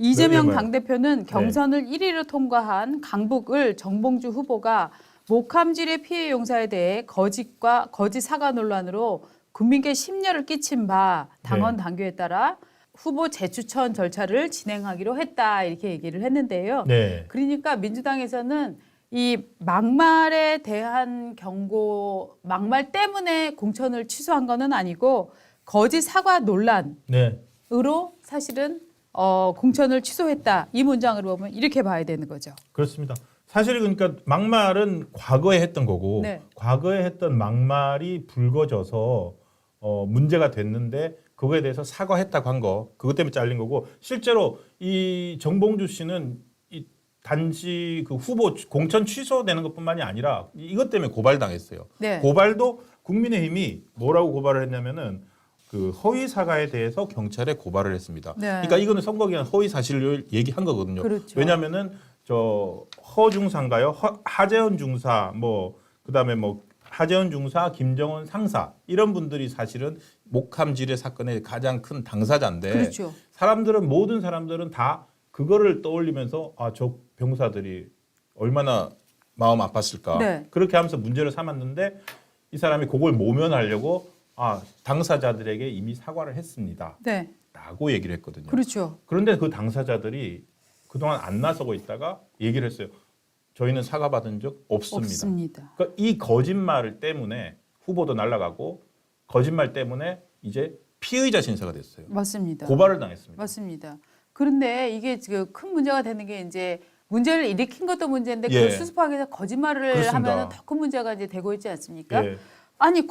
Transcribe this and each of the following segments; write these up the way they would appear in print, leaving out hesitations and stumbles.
이재명 네, 당대표는 경선을 1위로 통과한 강북을 정봉주 후보가 목함질의 피해 용사에 대해 거짓과 거짓 사과 논란으로 국민께 심려를 끼친 바 당원 당규에 따라 후보 재추천 절차를 진행하기로 했다 이렇게 얘기를 했는데요. 네. 그러니까 민주당에서는 이 막말에 대한 경고, 막말 때문에 공천을 취소한 거는 아니고 거짓 사과 논란으로 네. 사실은 공천을 취소했다. 이 문장을 보면 이렇게 봐야 되는 거죠. 그렇습니다. 사실 그러니까 막말은 과거에 했던 거고 네. 과거에 했던 막말이 불거져서 문제가 됐는데 그거에 대해서 사과했다고 한 거 그것 때문에 잘린 거고 실제로 이 정봉주 씨는 이 단지 그 후보 공천 취소되는 것뿐만이 아니라 이것 때문에 고발당했어요. 네. 고발도 국민의힘이 뭐라고 고발을 했냐면은 그 허위 사과에 대해서 경찰에 고발을 했습니다. 네. 그러니까 이거는 선거기간 허위 사실을 얘기한 거거든요. 그렇죠. 왜냐하면은 저 허중사인가요? 하재헌 중사 뭐 그다음에 뭐 하재헌 중사, 김정은 상사 이런 분들이 사실은 목함질의 사건의 가장 큰 당사자인데 그렇죠. 모든 사람들은 다 그거를 떠올리면서 아, 저 병사들이 얼마나 마음 아팠을까 네. 그렇게 하면서 문제를 삼았는데 이 사람이 그걸 모면하려고 당사자들에게 이미 사과를 했습니다. 네. 라고 얘기를 했거든요. 그렇죠. 그런데 그 당사자들이 그동안 안 나서고 있다가 얘기를 했어요. 저희는 사과받은 적 없습니다. 그러니까 이 거짓말 때문에 후보도 날아가고 거짓말 때문에 이제 피의자 신세가 됐어요. 맞습니다. 고발을 당했습니다. 맞습니다. 그런데 이게 지금 큰 문제가 되는 게 이제 문제를 일으킨 것도 문제인데 예. 그걸 수습하기 위해서 거짓말을 그렇습니다. 하면 더 큰 문제가 이제 되고 있지 않습니까? 예. 아니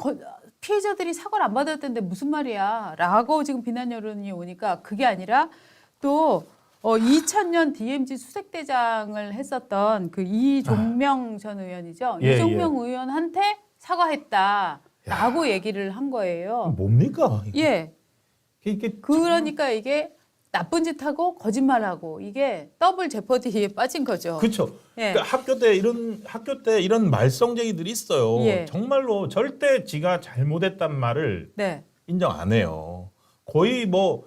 피해자들이 사과를 안 받았는데 무슨 말이야? 라고 지금 비난 여론이 오니까 그게 아니라 또 2000년 DMZ 수색대장을 했었던 그 이종명 전 의원이죠. 예, 이종명 의원한테 사과했다라고 얘기를 한 거예요. 뭡니까? 예. 이게 그러니까 이게 나쁜 짓하고 거짓말하고 이게 더블 제퍼디에 빠진 거죠. 그렇죠. 예. 그러니까 학교 때 이런 말썽쟁이들이 있어요. 예. 정말로 절대 지가 잘못했단 말을 네. 인정 안 해요. 거의 뭐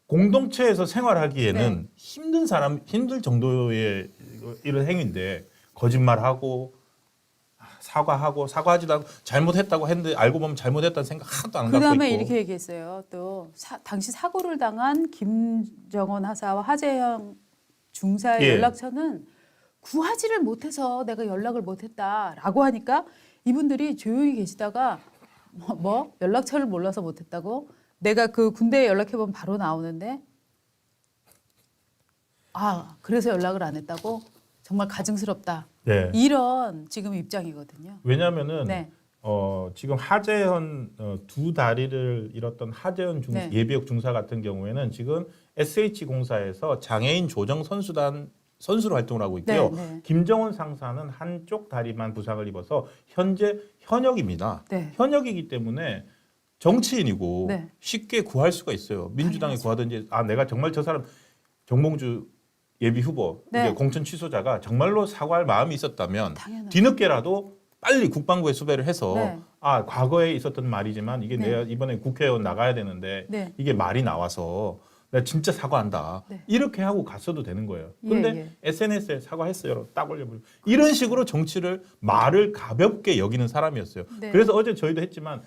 공동체에서 생활하기에는 힘들 정도의 이런 행위인데 거짓말하고 사과하지도 않고 잘못했다고 했는데 알고 보면 잘못했다는 생각 하나도 안 갖고 있고. 그다음에 이렇게 얘기했어요. 또 당시 사고를 당한 김정원 하사와 하재영 중사의 예. 연락처는 구하지를 못해서 내가 연락을 못했다라고 하니까 이분들이 조용히 계시다가 뭐 연락처를 몰라서 못했다고? 내가 그 군대에 연락해보면 바로 나오는데 그래서 연락을 안 했다고? 정말 가증스럽다. 네. 이런 지금 입장이거든요. 왜냐하면은 네. 지금 하재헌 두 다리를 잃었던 하재헌 네. 예비역 중사 같은 경우에는 지금 SH공사에서 장애인 조정 선수로 활동을 하고 있고요. 네, 네. 김정은 상사는 한쪽 다리만 부상을 입어서 현재 현역입니다. 네. 현역이기 때문에 정치인이고 네. 쉽게 구할 수가 있어요. 민주당이 당연하죠. 구하든지 내가 정말 저 사람 정봉주 예비 후보 네. 이제 공천 취소자가 정말로 사과할 마음이 있었다면 당연하죠. 뒤늦게라도 빨리 국방부에 수배를 해서 네. 과거에 있었던 말이지만 이게 네. 내가 이번에 국회의원 나가야 되는데 네. 이게 말이 나와서 내가 진짜 사과한다. 네. 이렇게 하고 갔어도 되는 거예요. 근데 예. SNS에 사과했어요. 딱 올려버리고 이런 식으로 말을 가볍게 여기는 사람이었어요. 네. 그래서 어제 저희도 했지만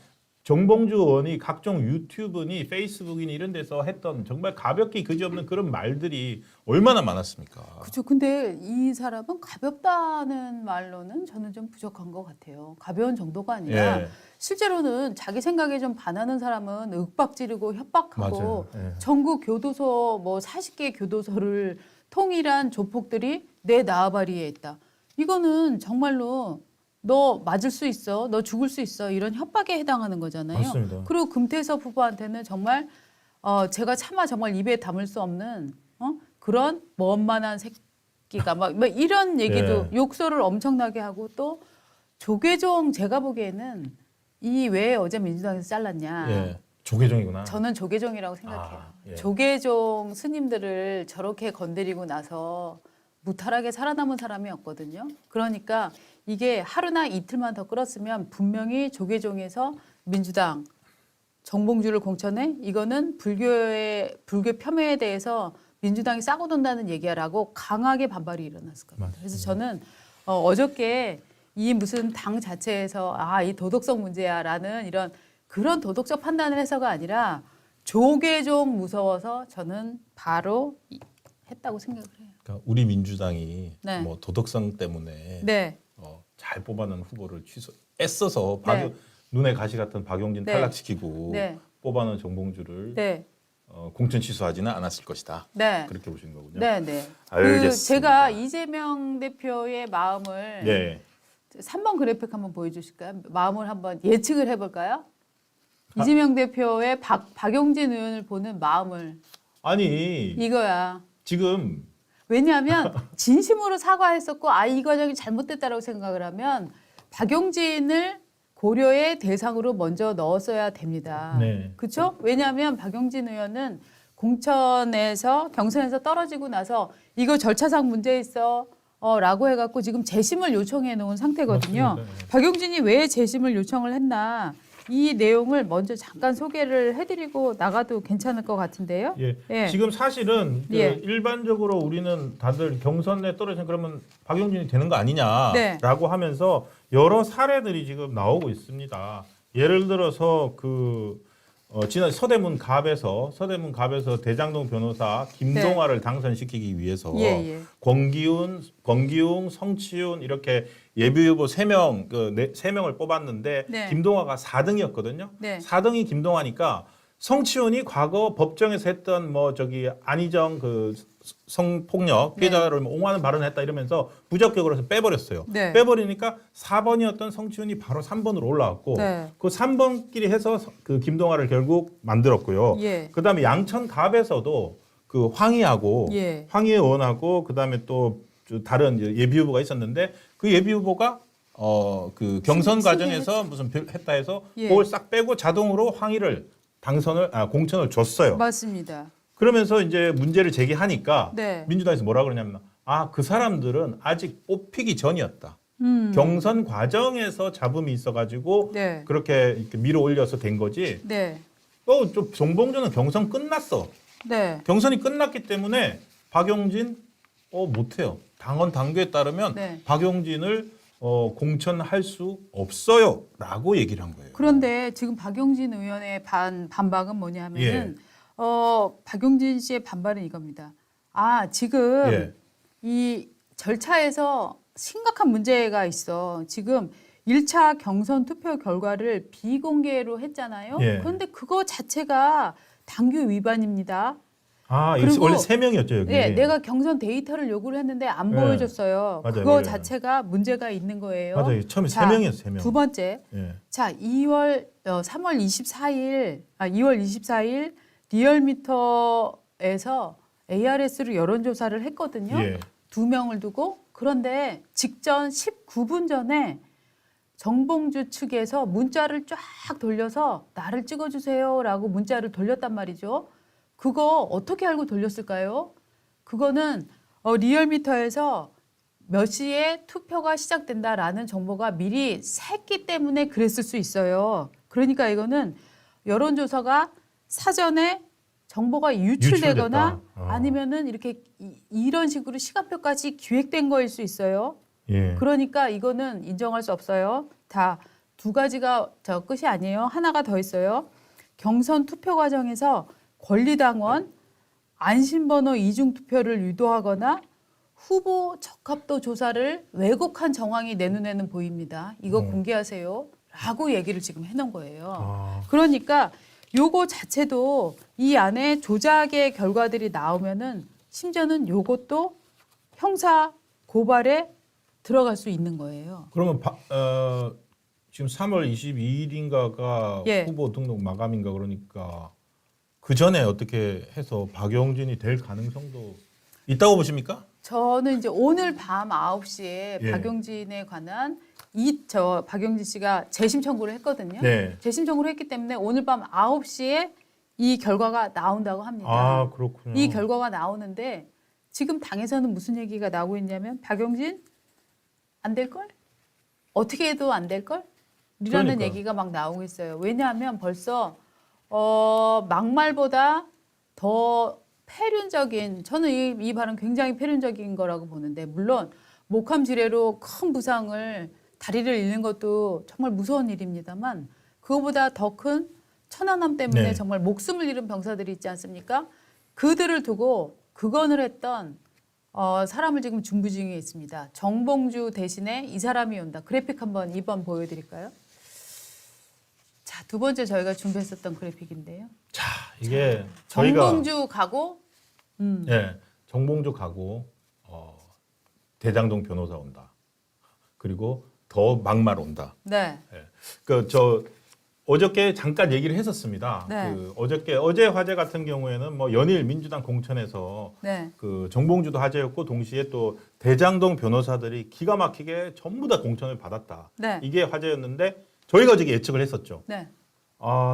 정봉주 의원이 각종 유튜브니 페이스북이니 이런 데서 했던 정말 가볍게 그지없는 그런 말들이 얼마나 많았습니까? 그렇죠. 근데 이 사람은 가볍다는 말로는 저는 좀 부족한 것 같아요. 가벼운 정도가 아니라 예. 실제로는 자기 생각에 좀 반하는 사람은 윽박지르고 협박하고 맞아요. 예. 전국 교도소 40개 교도소를 통일한 조폭들이 내 나아바리에 있다. 이거는 정말로 너 맞을 수 있어, 너 죽을 수 있어 이런 협박에 해당하는 거잖아요. 맞습니다. 그리고 금태섭 후보한테는 정말 제가 차마 정말 입에 담을 수 없는 그런 원만한 새끼가 막 이런 얘기도 예. 욕설을 엄청나게 하고 또 조계종 제가 보기에는 이 왜 어제 민주당에서 잘랐냐. 예. 조계종이구나. 저는 조계종이라고 생각해요. 예. 조계종 스님들을 저렇게 건드리고 나서 무탈하게 살아남은 사람이 없거든요. 그러니까 이게 하루나 이틀만 더 끌었으면 분명히 조계종에서 민주당 정봉주를 공천해 이거는 불교 폄훼에 대해서 민주당이 싸고 돈다는 얘기야라고 강하게 반발이 일어났을 겁니다. 맞습니다. 그래서 저는 어저께 이 무슨 당 자체에서 이 도덕성 문제야라는 이런 그런 도덕적 판단을 해서가 아니라 조계종 무서워서 저는 바로 했다고 생각을 해요. 그러니까 우리 민주당이 네. 뭐 도덕성 때문에 네. 잘 뽑아놓은 후보를 애써서 네. 눈에 가시 같은 박용진 네. 탈락시키고 네. 뽑아놓은 정봉주를 네. 공천 취소하지는 않았을 것이다. 네. 그렇게 보시는 거군요. 네, 네. 알겠습니다. 제가 이재명 대표의 마음을 네. 3번 그래픽 한번 보여주실까요? 마음을 한번 예측을 해볼까요? 이재명 대표의 박용진 의원을 보는 마음을 아니 이거야. 지금 왜냐하면 진심으로 사과했었고 이 과정이 잘못됐다라고 생각을 하면 박용진을 고려의 대상으로 먼저 넣었어야 됩니다. 네. 그렇죠? 왜냐하면 박용진 의원은 공천에서 경선에서 떨어지고 나서 이거 절차상 문제 있어 라고 해갖고 지금 재심을 요청해 놓은 상태거든요. 맞습니다. 박용진이 왜 재심을 요청을 했나 이 내용을 먼저 잠깐 소개를 해드리고 나가도 괜찮을 것 같은데요. 예. 예. 지금 사실은 그 예. 일반적으로 우리는 다들 경선에 떨어지면 그러면 박용진이 되는 거 아니냐라고 네. 하면서 여러 사례들이 지금 나오고 있습니다. 예를 들어서 지난 서대문 갑에서 대장동 변호사 김동화를 당선시키기 위해서 예, 예. 권기웅, 성치훈 이렇게 예비 후보 3명을 뽑았는데 네. 김동화가 4등이었거든요. 네. 4등이 김동화니까 성치훈이 과거 법정에서 했던 안희정 성폭력 피해자를 옹호하는 발언을 했다 이러면서 부적격으로 해서 빼버렸어요. 네. 빼버리니까 4번이었던 성치훈이 바로 3번으로 올라왔고 네. 그 3번끼리 해서 그 김동화를 결국 만들었고요. 예. 그다음에 양천갑에서도 그 황희하고 예. 황희 의원하고 그다음에 또 다른 예비 후보가 있었는데 그 예비 후보가 그 경선 과정에서 무슨 했다 해서 예. 그걸 싹 빼고 자동으로 황희를 공천을 줬어요. 맞습니다. 그러면서 이제 문제를 제기하니까 네. 민주당에서 뭐라 그러냐면 그 사람들은 아직 뽑히기 전이었다. 경선 과정에서 잡음이 있어가지고 네. 그렇게 이렇게 밀어 올려서 된 거지. 네. 좀 정봉주는 경선 끝났어. 네. 경선이 끝났기 때문에 박용진 못해요. 당원 당규에 따르면 네. 박용진을 공천할 수 없어요라고 얘기를 한 거예요. 그런데 지금 박용진 의원의 반박은 뭐냐면은 박용진 씨의 반발은 이겁니다. 지금 예. 이 절차에서 심각한 문제가 있어. 지금 1차 경선 투표 결과를 비공개로 했잖아요. 예. 그런데 그거 자체가 당규 위반입니다. 그리고 원래 3명이었죠 여기. 네, 내가 경선 데이터를 요구를 했는데 안 예. 보여줬어요. 맞아요. 그거 예. 자체가 문제가 있는 거예요. 맞아요. 처음에 자, 3명이었어요. 3명. 두 번째, 예. 자, 2월 3월 24일, 2월 24일 리얼미터에서 ARS로 여론조사를 했거든요. 예. 2명을 두고. 그런데 직전 19분 전에 정봉주 측에서 문자를 쫙 돌려서 나를 찍어주세요라고 문자를 돌렸단 말이죠. 그거 어떻게 알고 돌렸을까요? 그거는 리얼미터에서 몇 시에 투표가 시작된다라는 정보가 미리 샜기 때문에 그랬을 수 있어요. 그러니까 이거는 여론조사가 사전에 정보가 유출되거나 유출됐다. 아니면은 이렇게 이런 식으로 시간표까지 기획된 거일 수 있어요. 예. 그러니까 이거는 인정할 수 없어요. 다 두 가지가 끝이 아니에요. 하나가 더 있어요. 경선 투표 과정에서 권리당원 안심번호 이중투표를 유도하거나 후보 적합도 조사를 왜곡한 정황이 내 눈에는 보입니다. 이거 공개하세요. 라고 얘기를 지금 해놓은 거예요. 그러니까 요거 자체도 이 안에 조작의 결과들이 나오면은 심지어는 요것도 형사 고발에 들어갈 수 있는 거예요. 그러면 지금 3월 22일인가가 예. 후보 등록 마감인가 그러니까 그 전에 어떻게 해서 박용진이 될 가능성도 있다고 보십니까? 저는 이제 오늘 밤 9시에 예. 박용진에 관한 박용진 씨가 재심 청구를 했거든요. 네. 재심 청구를 했기 때문에 오늘 밤 9시에 이 결과가 나온다고 합니다. 그렇군요. 이 결과가 나오는데 지금 당에서는 무슨 얘기가 나오고 있냐면 박용진 안 될걸? 어떻게 해도 안 될걸? 이라는 그러니까요. 얘기가 막 나오고 있어요. 왜냐하면 벌써 막말보다 더 폐륜적인 저는 이 발언 굉장히 폐륜적인 거라고 보는데 물론 목함지뢰로 큰 부상을 다리를 잃는 것도 정말 무서운 일입니다만 그거보다 더 큰 천안함 때문에 네. 정말 목숨을 잃은 병사들이 있지 않습니까? 그들을 두고 극언을 했던 사람을 지금 준비 중에 있습니다. 정봉주 대신에 이 사람이 온다. 그래픽 한번 2번 보여드릴까요? 자, 두 번째 저희가 준비했었던 그래픽인데요. 자, 이게 저희가 정봉주 가고 예, 정봉주 가고 대장동 변호사 온다. 그리고 더 막말 온다. 네. 저 어저께 잠깐 얘기를 했었습니다. 네. 어제 화재 같은 경우에는 뭐 연일 민주당 공천에서 네. 그 정봉주도 화제였고 동시에 또 대장동 변호사들이 기가 막히게 전부 다 공천을 받았다. 네. 이게 화제였는데 저희가 어저께 예측을 했었죠. 네.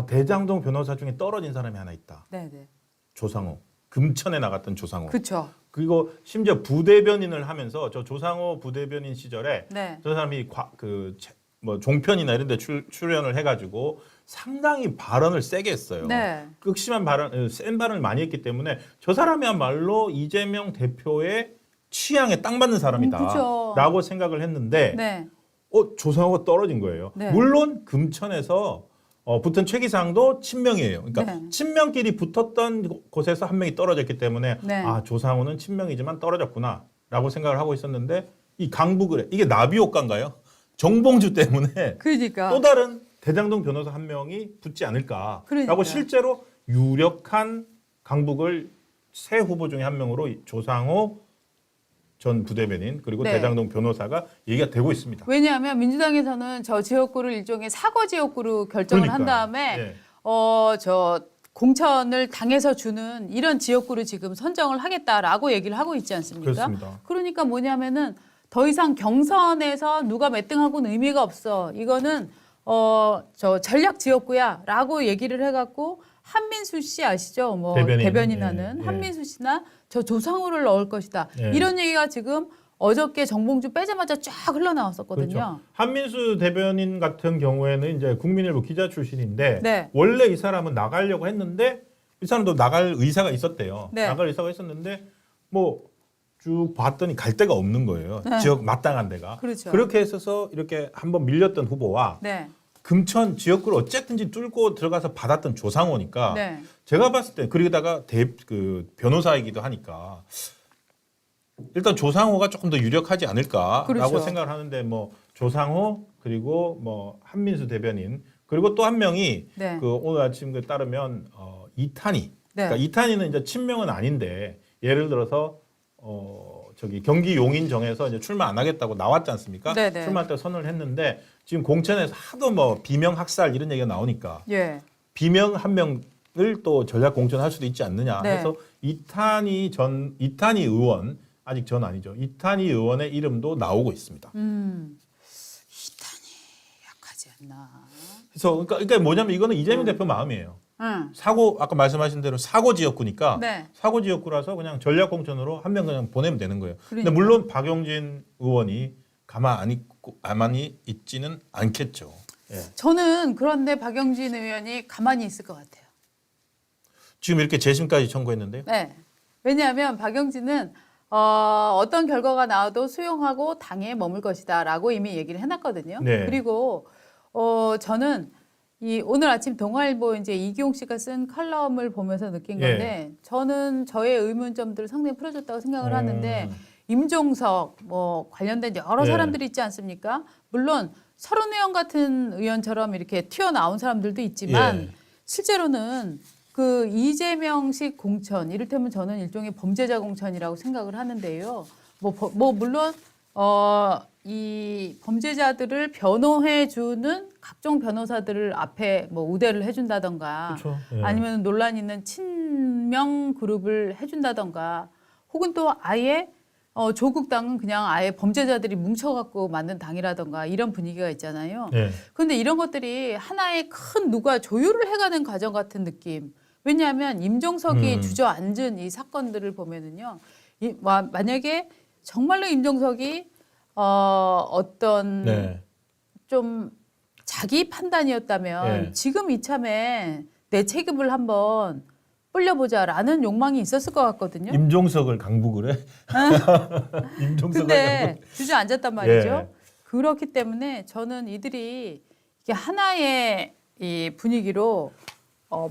대장동 변호사 중에 떨어진 사람이 하나 있다. 네. 네. 조상호. 금천에 나갔던 조상호. 그렇죠. 그리고 심지어 부대변인을 하면서 저 조상호 부대변인 시절에 네. 저 사람이 종편이나 이런 데 출연을 해가지고 상당히 발언을 세게 했어요. 네. 극심한 센 발언을 많이 했기 때문에 저 사람이야말로 이재명 대표의 취향에 딱 맞는 사람이다. 그쵸. 라고 생각을 했는데 네. 조상호가 떨어진 거예요. 네. 물론 금천에서 붙은 최 기상도 친명이에요. 그러니까 네. 친명끼리 붙었던 곳에서 한 명이 떨어졌기 때문에 네. 조상호는 친명이지만 떨어졌구나라고 생각을 하고 있었는데 이 강북을 이게 나비 효과인가요? 정봉주 때문에 그러니까. 또 다른 대장동 변호사 한 명이 붙지 않을까라고 그러니까요. 실제로 유력한 강북을 새 후보 중에 한 명으로 조상호 전 부대변인 그리고 네. 대장동 변호사가 얘기가 되고 있습니다. 왜냐하면 민주당에서는 저 지역구를 일종의 사거 지역구로 결정을 한 그러니까요. 다음에 예. 저 공천을 당해서 주는 이런 지역구를 지금 선정을 하겠다라고 얘기를 하고 있지 않습니까? 그렇습니다. 그러니까 뭐냐면은 더 이상 경선에서 누가 몇 등하고는 의미가 없어. 이거는 저 전략 지역구야라고 얘기를 해갖고 한민수 씨 아시죠? 뭐 대변인하는 예. 한민수 씨나 저 조상우를 넣을 것이다. 예. 이런 얘기가 지금 어저께 정봉주 빼자마자 쫙 흘러나왔었거든요. 그렇죠. 한민수 대변인 같은 경우에는 이제 국민일보 기자 출신인데 네. 원래 이 사람은 나가려고 했는데 이 사람도 나갈 의사가 있었대요. 네. 나갈 의사가 있었는데 뭐 쭉 봤더니 갈 데가 없는 거예요. 네. 지역 마땅한 데가. 그렇죠. 그렇게 있어서 이렇게 한번 밀렸던 후보와 네. 금천 지역구를 어쨌든지 뚫고 들어가서 받았던 조상호니까 네. 제가 봤을 때 그러다가 변호사이기도 하니까 일단 조상호가 조금 더 유력하지 않을까라고 그렇죠. 생각을 하는데 뭐 조상호 그리고 뭐 한민수 대변인 그리고 또 한 명이 네. 오늘 아침 따르면 이탄희. 네. 그러니까 이탄희는 이제 친명은 아닌데 예를 들어서 경기 용인정에서 이제 출마 안 하겠다고 나왔지 않습니까? 네네. 출마할 때 선언을 했는데 지금 공천에서 하도 뭐 비명 학살 이런 얘기가 나오니까 예. 비명 한 명을 또 전략 공천할 수도 있지 않느냐 네. 해서 이탄희 의원 아직 전 아니죠. 이탄희 의원의 이름도 나오고 있습니다. 이탄이 약하지 않나. 그래서 그러니까 뭐냐면 이거는 이재명 대표 마음이에요. 응. 아까 말씀하신 대로 사고 지역구니까 네. 사고 지역구라서 그냥 전략 공천으로 한 명 그냥 보내면 되는 거예요. 근데 그러니까. 물론 박용진 의원이 가만히 있지는 않겠죠. 예. 저는 그런데 박영진 의원이 가만히 있을 것 같아요. 지금 이렇게 재심까지 청구했는데요. 네. 왜냐하면 박영진은 어떤 결과가 나와도 수용하고 당에 머물 것이다라고 이미 얘기를 해놨거든요. 네. 그리고 저는 오늘 아침 동아일보 이제 이기용 씨가 쓴 칼럼을 보면서 느낀 건데 저는 저의 의문점들을 상당히 풀어줬다고 생각을 하는데 임종석 뭐 관련된 여러 네. 사람들이 있지 않습니까? 물론 서른 의원 같은 의원처럼 이렇게 튀어나온 사람들도 있지만 예. 실제로는 그 이재명식 공천 이를테면 저는 일종의 범죄자 공천이라고 생각을 하는데요. 물론 이 범죄자들을 변호해주는 각종 변호사들을 앞에 뭐 우대를 해준다던가 그렇죠. 예. 아니면 논란 있는 친명 그룹을 해준다던가 혹은 또 아예 조국 당은 그냥 아예 범죄자들이 뭉쳐갖고 만든 당이라던가 이런 분위기가 있잖아요. 예. 그런데 이런 것들이 하나의 큰 누가 조율을 해가는 과정 같은 느낌. 왜냐하면 임종석이 주저앉은 이 사건들을 보면은요. 만약에 정말로 임종석이 어떤 네. 좀 자기 판단이었다면 예. 지금 이참에 내 책임을 한번 불려보자라는 욕망이 있었을 것 같거든요. 임종석을 강북을 해. 임종석을 근데 주저앉았단 말이죠. 예. 그렇기 때문에 저는 이들이 이게 하나의 이 분위기로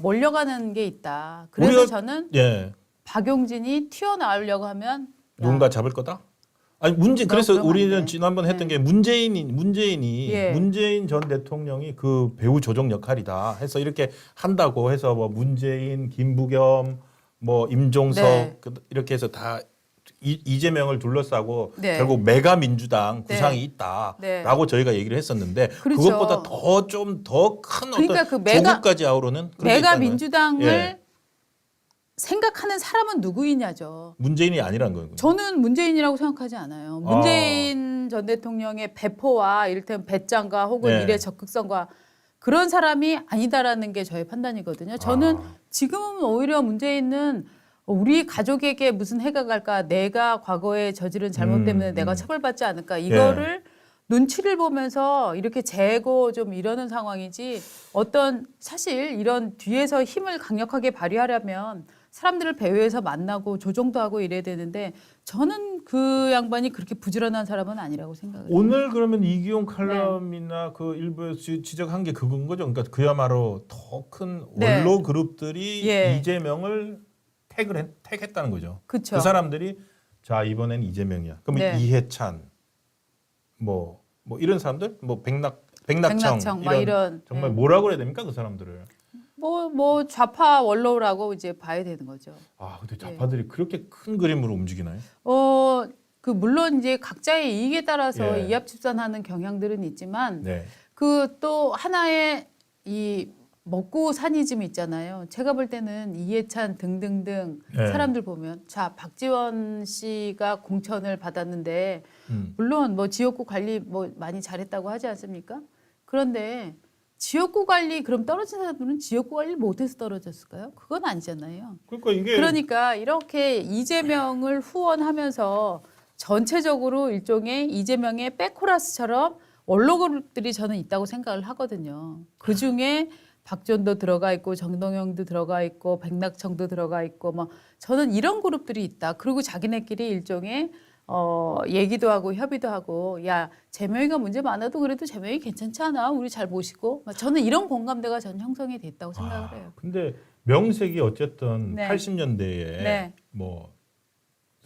몰려가는 게 있다. 그래서 저는 예. 박용진이 튀어나오려고 하면 누군가 잡을 거다? 아니 그래서 그러면 안 우리는 돼. 지난번 했던 네. 게 문재인이 예. 문재인 전 대통령이 그 배후 조정 역할이다 해서 이렇게 한다고 해서 뭐 문재인, 김부겸, 뭐 임종석 네. 이렇게 해서 다 이재명을 둘러싸고 네. 결국 메가 민주당 네. 구상이 있다라고 네. 저희가 얘기를 했었는데 그렇죠. 그것보다 좀 더 큰 그러니까 어떤 그 조국까지 아우르는 그런 게 메가 있다는 거예요. 민주당을 예. 생각하는 사람은 누구이냐죠. 문재인이 아니라는 거예요. 저는 문재인이라고 생각하지 않아요. 문재인 전 대통령의 배포와 이를테면 배짱과 혹은 네. 일의 적극성과 그런 사람이 아니다라는 게 저의 판단이거든요. 저는 지금은 오히려 문재인은 우리 가족에게 무슨 해가 갈까, 내가 과거에 저지른 잘못 때문에 내가 처벌받지 않을까, 이거를 눈치를 보면서 이렇게 재고 좀 이러는 상황이지, 어떤 사실 이런 뒤에서 힘을 강력하게 발휘하려면 사람들을 배후에서 만나고 조정도 하고 이래야 되는데, 저는 그 양반이 그렇게 부지런한 사람은 아니라고 생각을 해요. 오늘 그러면 이기용 칼럼이나 그 일부에서 지적한 게 그건 거죠. 그러니까 그야말로 더 큰 네. 원로 그룹들이 예. 이재명을 택했다는 거죠. 그쵸. 그 사람들이 자 이번엔 이재명이야. 그러면 네. 이해찬 뭐 이런 사람들 뭐 백낙청 막 이런 정말 뭐라고 그래야 됩니까 그 사람들을? 뭐 좌파 원로라고 이제 봐야 되는 거죠. 근데 좌파들이 그렇게 큰 그림으로 움직이나요? 그 물론 이제 각자의 이익에 따라서 예. 이합집산하는 경향들은 있지만 네. 그 또 하나의 이 먹고 사니즘 있잖아요. 제가 볼 때는 이해찬 등등등 네. 사람들 보면 자 박지원 씨가 공천을 받았는데 음. 물론 뭐 지역구 관리 뭐 많이 잘했다고 하지 않습니까? 그런데 지역구 관리 그럼 떨어진 사람들은 지역구 관리 못해서 떨어졌을까요? 그건 아니잖아요. 그러니까 이게 그러니까 이렇게 이재명을 후원하면서 전체적으로 일종의 이재명의 백코러스처럼 원로그룹들이 저는 있다고 생각을 하거든요. 그중에 박존도 들어가 있고 정동영도 들어가 있고 백낙청도 들어가 있고 뭐 저는 이런 그룹들이 있다. 그리고 자기네끼리 일종의 얘기도 하고 협의도 하고 야 재명이가 문제 많아도 그래도 재명이 괜찮지 않아? 우리 잘 모시고 저는 이런 공감대가 전 형성이 됐다고 생각을 해요. 근데 명색이 어쨌든 네. 80년대에 네. 뭐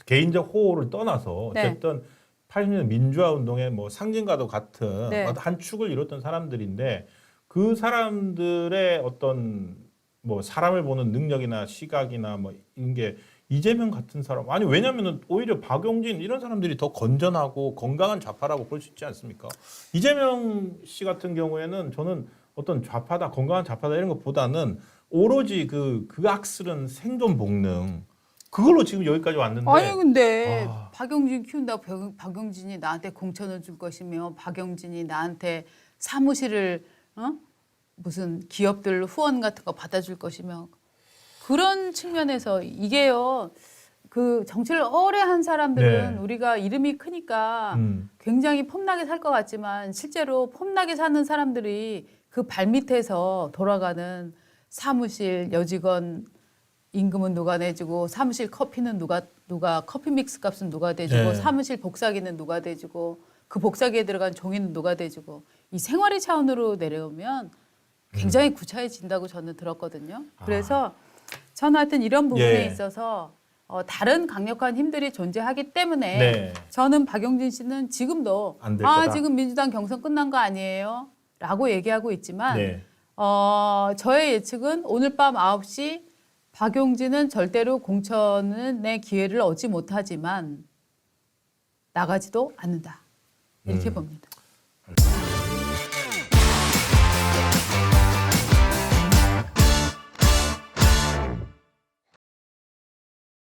개인적 호호를 떠나서 네. 어쨌든 80년대 민주화 운동의 뭐 상징과도 같은 네. 한 축을 이뤘던 사람들인데 그 사람들의 어떤 뭐 사람을 보는 능력이나 시각이나 뭐 이런 게 이재명 같은 사람 아니 왜냐면은 오히려 박용진 이런 사람들이 더 건전하고 건강한 좌파라고 볼 수 있지 않습니까? 이재명 씨 같은 경우에는 저는 어떤 좌파다 건강한 좌파다 이런 것보다는 오로지 그 악쓸은 생존 본능 그걸로 지금 여기까지 왔는데 아니 근데 박용진 키운다고 박용진이 나한테 공천을 줄 것이며 박용진이 나한테 사무실을 무슨 기업들 후원 같은 거 받아줄 것이며 그런 측면에서 이게요. 그 정치를 오래 한 사람들은 네. 우리가 이름이 크니까 굉장히 폼나게 살 것 같지만 실제로 폼나게 사는 사람들이 그 발밑에서 돌아가는 사무실 여직원 임금은 누가 내주고 사무실 커피는 누가 커피 믹스 값은 누가 대주고 네. 사무실 복사기는 누가 대주고 그 복사기에 들어간 종이는 누가 대주고 이 생활의 차원으로 내려오면 굉장히 구차해진다고 저는 들었거든요. 그래서 저는 하여튼 이런 부분에 예. 있어서 다른 강력한 힘들이 존재하기 때문에 네. 저는 박용진 씨는 지금도 안될 거다. 지금 민주당 경선 끝난 거 아니에요? 라고 얘기하고 있지만 네. 저의 예측은 오늘 밤 9시 박용진은 절대로 공천의 기회를 얻지 못하지만 나가지도 않는다. 이렇게 봅니다. 알겠습니다.